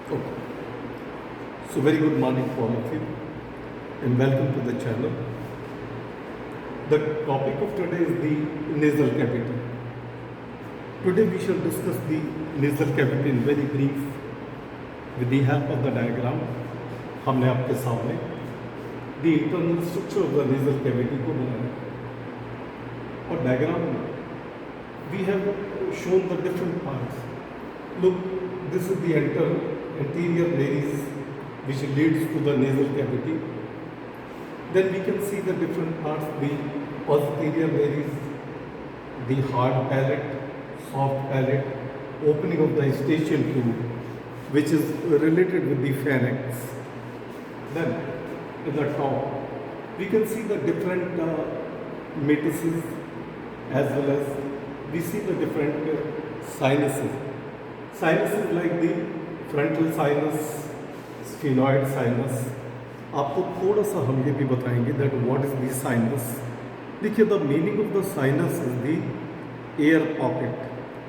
Okay. So very good morning to all of you and welcome to the channel. The topic of today is the nasal cavity. Today we shall discuss the nasal cavity in very brief with the help of the diagram. हमने आपके सामने the internal structure of the nasal cavity को बनाया और diagram में we have shown the different parts. Look, this is the anterior nares which leads to the nasal cavity. Then we can see the different parts, the posterior nares, the hard palate, soft palate, opening of the eustachian tube, which is related with the pharynx. Then in the top, we can see the different metaces as well as we see the different sinuses. Sinuses like the frontal sinus, sphenoid sinus. आपको थोड़ा सा हम ये भी बताएंगे that what is the sinus. देखिए the meaning of the sinus is the air pocket.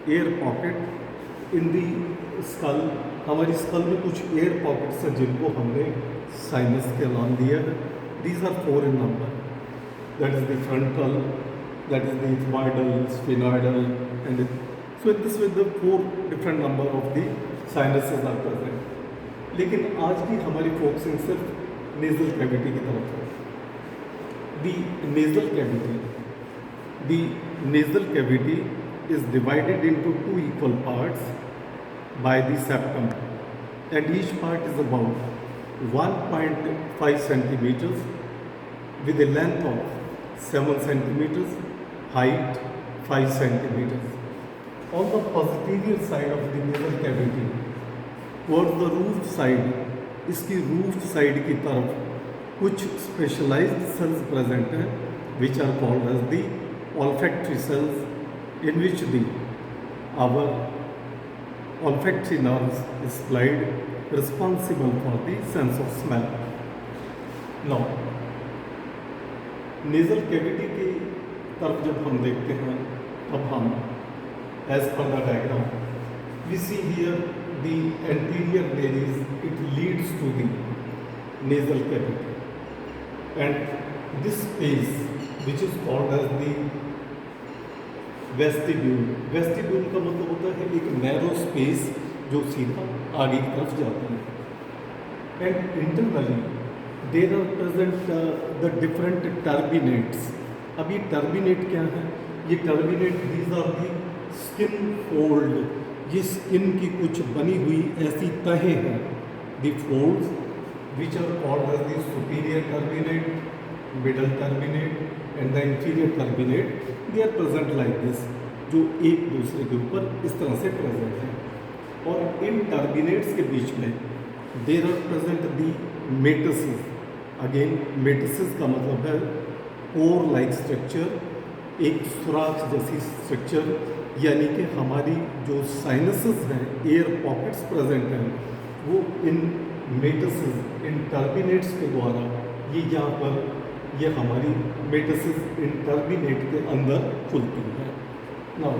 Air pocket in the skull. हमारी skull में कुछ air pockets हैं जिनको हमने sinus के नाम दिया है. These are 4 in number. That is the frontal, that is the ethmoidal, sphenoidal, and so in this way the 4 different number of the sinuses are present. लेकिन आज की हमारी फोकसिंग सिर्फ nasal cavity की तरफ है. The nasal cavity is divided into 2 equal parts by the septum, and each part is about 1.5 centimeters with a length of 7 centimeters, height 5 centimeters. On the posterior side of the nasal cavity, towards the roof side, इसकी roof side की तरफ कुछ specialised cells present हैं which are called as the olfactory cells in which the our olfactory nerves is supplied responsible for the sense of smell. Now nasal cavity की तरफ जब हम देखते हैं तब हम as per the diagram we see here the anterior nares, it leads to the nasal cavity, and this space which is called as the vestibule. Vestibule का मतलब होता है एक narrow space जो सीधा आगे की तरफ जाता है, and internally there are present the different turbinates. अब ये turbinate क्या है? ये turbinate, these are the skin fold. ये स्किन की कुछ बनी हुई ऐसी तहें हैं, the folds which are called as the superior turbinate, middle turbinate and the inferior turbinate. They are present like this, जो एक दूसरे के ऊपर इस तरह से प्रेजेंट हैं. और इन टर्बिनेट्स के बीच में there are present the meatuses. Again meatuses का मतलब है पोर लाइक स्ट्रक्चर, एक सुराख जैसी स्ट्रक्चर, यानी कि हमारी जो साइनसेस हैं, एयर पॉकेट्स प्रेजेंट हैं, वो इन मेटसिस, इन टर्बिनेट्स के द्वारा ये यहाँ पर ये हमारी मेटसिस इन टर्बिनेट के अंदर खुलती है. Now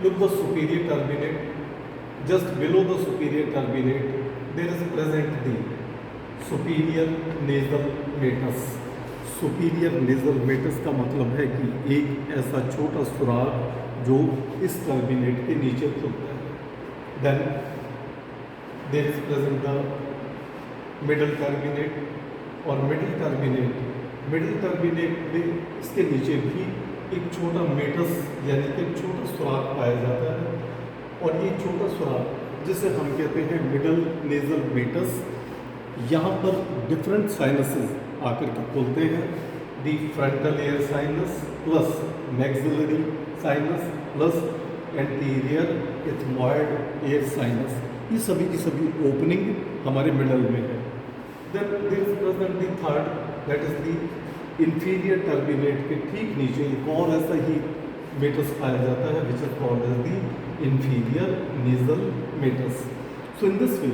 look the superior turbinate. Just below the superior turbinate there is present the superior nasal meatus. Superior nasal meatus का मतलब है कि एक ऐसा छोटा सुराख जो इस टर्बिनेट के नीचे खुलता है. Then there is present the middle turbinate. और मिडल टर्बिनेट में इसके नीचे भी एक छोटा मेटस यानी कि छोटा सुराख पाया जाता है. और ये छोटा सुराख जिसे हम कहते हैं मिडल नेजल मेटस, यहाँ पर डिफरेंट साइनसेस आकर के खुलते हैं. The frontal air sinus plus maxillary sinus plus anterior ethmoid air sinus, ये सभी की सभी ओपनिंग हमारे मिडल में है. Then there is present the third, that is the inferior turbinate के ठीक नीचे एक और ऐसा ही मेटस पाया जाता है which is called as the inferior nasal meatus. So in this way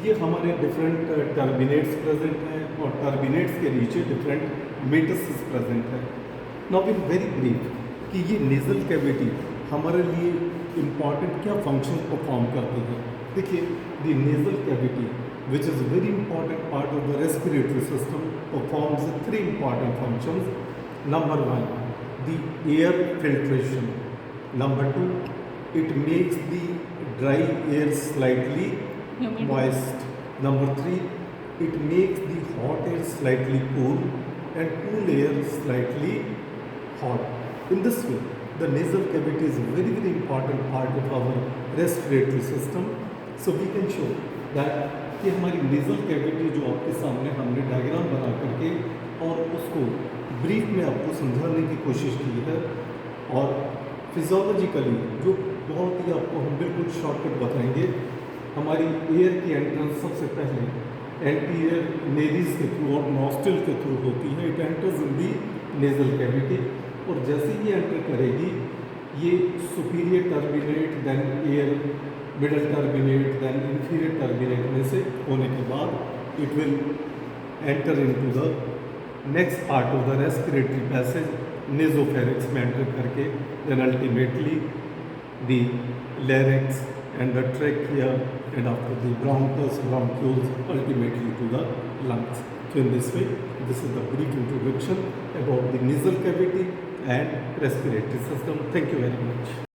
ये हमारे डिफरेंट टर्बिनेट्स प्रेजेंट हैं और टर्बिनेट्स के नीचे डिफरेंट मेटसेस प्रेजेंट है. नाउ इन वेरी ब्रीफ कि ये नेजल कैविटी हमारे लिए इम्पॉर्टेंट क्या फंक्शन परफॉर्म करती है. देखिए, the nasal cavity, which is a very important part of the respiratory system, performs three important functions. Number one, the air filtration. Number two, it makes the dry air slightly Humid. moist. Number three, it makes the hot air slightly cool and cool air slightly hot. In this way, the nasal cavity is a very, very important part of our respiratory system. So we can show that कि हमारी nasal cavity जो आपके सामने हमने diagram बना करके और उसको ब्रीफ में आपको समझाने की कोशिश की है, और फिजियोलॉजिकली जो बहुत ही आपको हम बिल्कुल शॉर्टकट बताएंगे। हमारी एयर की एंट्रेंस सबसे पहले एंटीरियर नेरीज के थ्रू और नॉस्ट्रिल के थ्रू होती है। It enters in the nasal cavity, और जैसे ही एंटर करेगी ये superior turbinate, then air middle turbinate, then inferior turbinate में से होने के बाद it will enter into the next part of the respiratory passage, nasopharynx में एंटर करके, then ultimately the larynx and the trachea, and after the bronchus, bronchioles, ultimately to the lungs. So in this way, this is the brief introduction about the nasal cavity and respiratory system. Thank you very much.